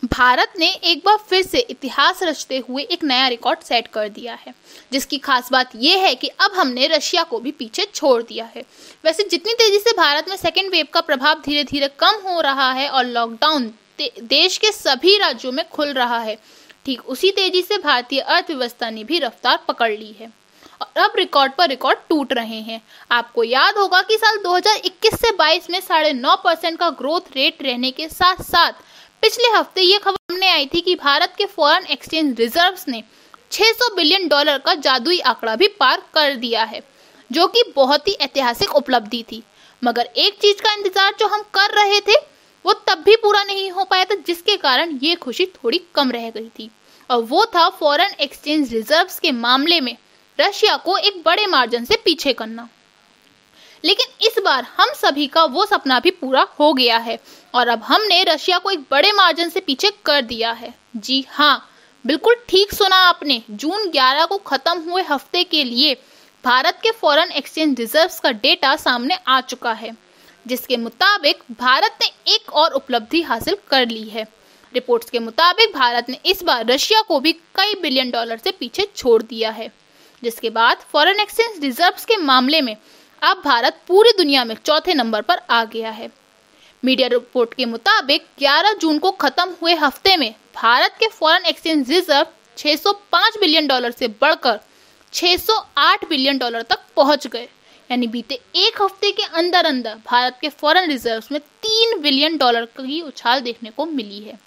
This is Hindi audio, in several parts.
भारत ने एक बार फिर से इतिहास रचते हुए एक नया रिकॉर्ड सेट कर दिया है, जिसकी खास बात यह है कि अब हमने रशिया को भी पीछे छोड़ दिया है। वैसे जितनी तेजी से भारत में सेकेंड वेव का प्रभाव धीरे धीरे कम हो रहा है और लॉकडाउन देश के सभी राज्यों में खुल रहा है, ठीक उसी तेजी से भारतीय अर्थव्यवस्था ने भी रफ्तार पकड़ ली है और अब रिकॉर्ड पर रिकॉर्ड टूट रहे हैं। आपको याद होगा कि साल 2021 से 22 में 9.5% का ग्रोथ रेट रहने के साथ साथ पिछले हफ्ते ये खबर सामने आई थी कि भारत के फॉरेन एक्सचेंज रिजर्व्स ने $600 बिलियन का जादुई आंकड़ा भी पार कर दिया है, जो कि बहुत ही ऐतिहासिक उपलब्धि थी। मगर एक चीज का इंतजार जो हम कर रहे थे वो तब भी पूरा नहीं हो पाया था, जिसके कारण ये खुशी थोड़ी कम रह गई थी, और वो था फॉरेन एक्सचेंज रिजर्व्स के मामले में रशिया को एक बड़े मार्जिन से पीछे करना। लेकिन इस बार हम सभी का वो सपना भी पूरा हो गया है और अब हमने रशिया को एक बड़े मार्जिन से पीछे कर दिया है। जी हाँ, बिल्कुल ठीक सुना आपने। जून 11 को खत्म हुए हफ्ते के लिए भारत के फॉरेन एक्सचेंज रिजर्व्स का डेटा सामने आ चुका है, जिसके मुताबिक भारत ने एक और उपलब्धि हासिल कर ली है। रिपोर्ट्स के मुताबिक भारत ने इस बार रशिया को भी कई बिलियन डॉलर से पीछे छोड़ दिया है, जिसके बाद फॉरेन एक्सचेंज रिजर्व्स के मामले में अब भारत पूरी दुनिया में चौथे नंबर पर आ गया है। मीडिया रिपोर्ट के मुताबिक 11 जून को खत्म हुए हफ्ते में भारत के फॉरेन एक्सचेंज रिजर्व $605 बिलियन से बढ़कर $608 बिलियन तक पहुंच गए। यानी बीते एक हफ्ते के अंदर अंदर भारत के फॉरेन रिजर्व्स में $3 बिलियन की उछाल देखने को मिली है।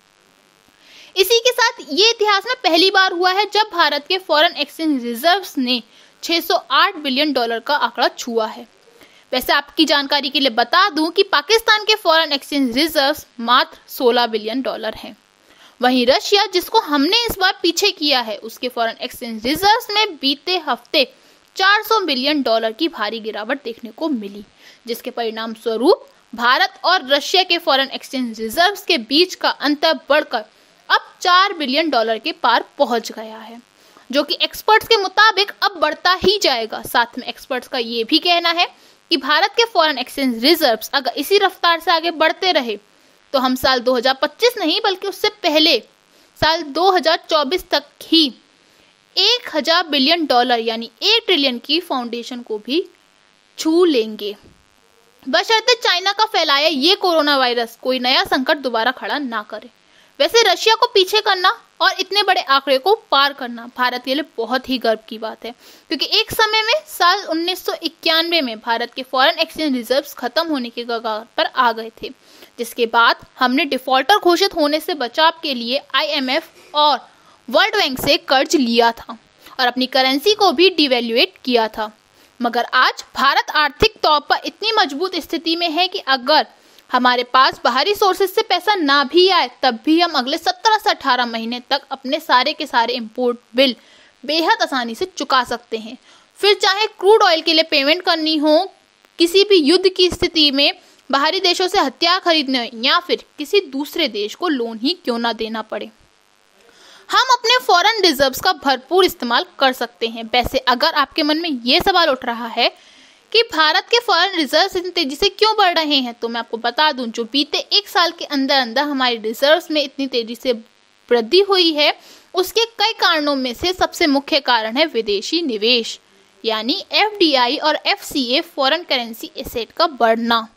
इसी के साथ ये इतिहास में पहली बार हुआ है जब भारत के फॉरेन एक्सचेंज रिजर्व्स ने $608 बिलियन का आंकड़ा छुआ है। वैसे आपकी जानकारी के लिए बता दूं कि पाकिस्तान के फॉरेन एक्सचेंज रिजर्व्स मात्र $16 बिलियन हैं। वहीं रशिया, जिसको हमने इस बार पीछे किया है, उसके फॉरेन एक्सचेंज रिजर्व्स में बीते हफ्ते $400 बिलियन की भारी गिरावट देखने को मिली, जिसके परिणाम स्वरूप भारत और रशिया के फॉरेन एक्सचेंज रिजर्व्स के बीच का अंतर बढ़कर अब $4 बिलियन के पार पहुंच गया है, जो कि एक्सपर्ट्स के मुताबिक अब बढ़ता ही जाएगा। साथ में एक्सपर्ट्स का ये भी कहना है कि भारत के फॉरेन एक्सचेंज रिजर्व्स अगर इसी रफ्तार से आगे बढ़ते रहे तो हम साल 2025 नहीं बल्कि उससे पहले साल 2024 तक ही $1000 बिलियन यानी 1 ट्रिलियन की फाउंडेशन को भी छू लेंगे, बशर्ते चाइना का फैलाया ये कोरोना वायरस कोई नया संकट दोबारा खड़ा ना करे। वैसे रशिया को पीछे करना और इतने बड़े आंकड़े को पार करना भारत के लिए बहुत ही गर्व की बात है, क्योंकि एक समय में साल 1991 में भारत के फॉरेन एक्सचेंज रिजर्व्स खत्म होने के कगार पर आ गए थे, जिसके बाद हमने डिफॉल्टर घोषित होने से बचाव के लिए IMF और वर्ल्ड बैंक से कर्ज लिया था और अपनी करेंसी को भी डिवैल्यूएट किया था। मगर आज भारत आर्थिक तौर पर इतनी मजबूत स्थिति में है कि अगर हमारे पास बाहरी सोर्सेज से पैसा ना भी आए तब भी हम अगले 17 से 18 महीने तक अपने सारे के सारे इंपोर्ट बिल बेहद आसानी से चुका सकते हैं। फिर चाहे क्रूड ऑयल के लिए पेमेंट करनी हो, किसी भी युद्ध की स्थिति में बाहरी देशों से हथियार खरीदने हो, या फिर किसी दूसरे देश को लोन ही क्यों ना देना पड़े, हम अपने फॉरेन रिजर्व्स का भरपूर इस्तेमाल कर सकते हैं। वैसे अगर आपके मन में ये सवाल उठ रहा है कि भारत के फॉरेन रिजर्व्स इतनी तेजी से क्यों बढ़ रहे हैं, तो मैं आपको बता दूं, जो बीते एक साल के अंदर अंदर हमारे रिजर्व्स में इतनी तेजी से वृद्धि हुई है, उसके कई कारणों में से सबसे मुख्य कारण है विदेशी निवेश, यानी FDI और FCA फॉरेन करेंसी एसेट का बढ़ना।